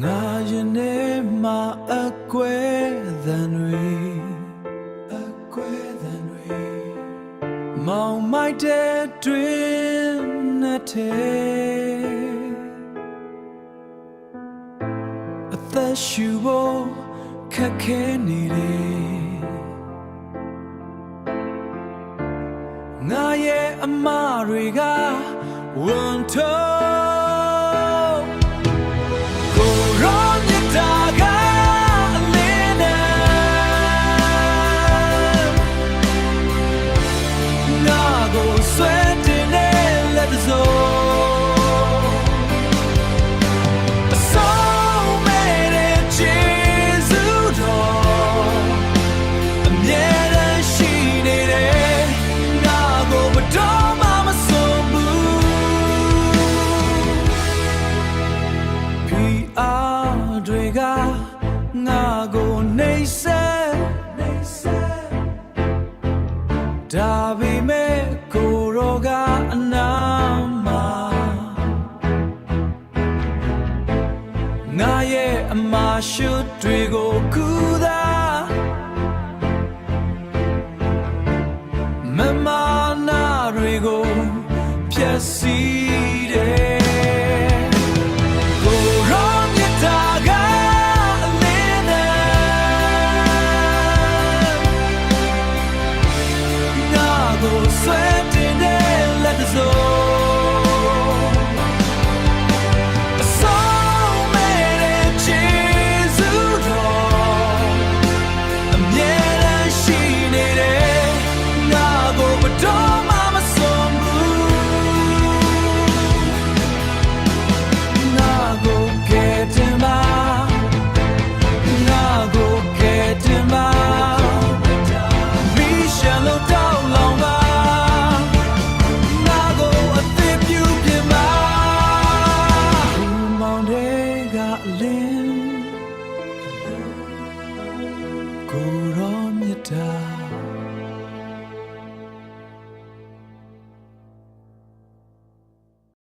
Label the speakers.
Speaker 1: ငါရင်ထဲမှာအကွဲသံတွေမောင်မိုက်တဲ့တွင်နဲ့တဲ့အသက်ရှူဖို့ခက်ခဲနေတယ်ငါရဲ့အမတွေကဝန်ထုတ်ကိုရောမြတ်တာကအလင်းနဲ့ငါကိုဆွဲတင်တဲ့လက်စို့တွေကငါကိုနှိမ့်ဆက်ဒါပေမဲ့ကိုရောကအနာမှာငါရဲ့အမရှိ တွေကိုကူသာမမနာတွေကိုဖြည့်ဆည်းတယ်sway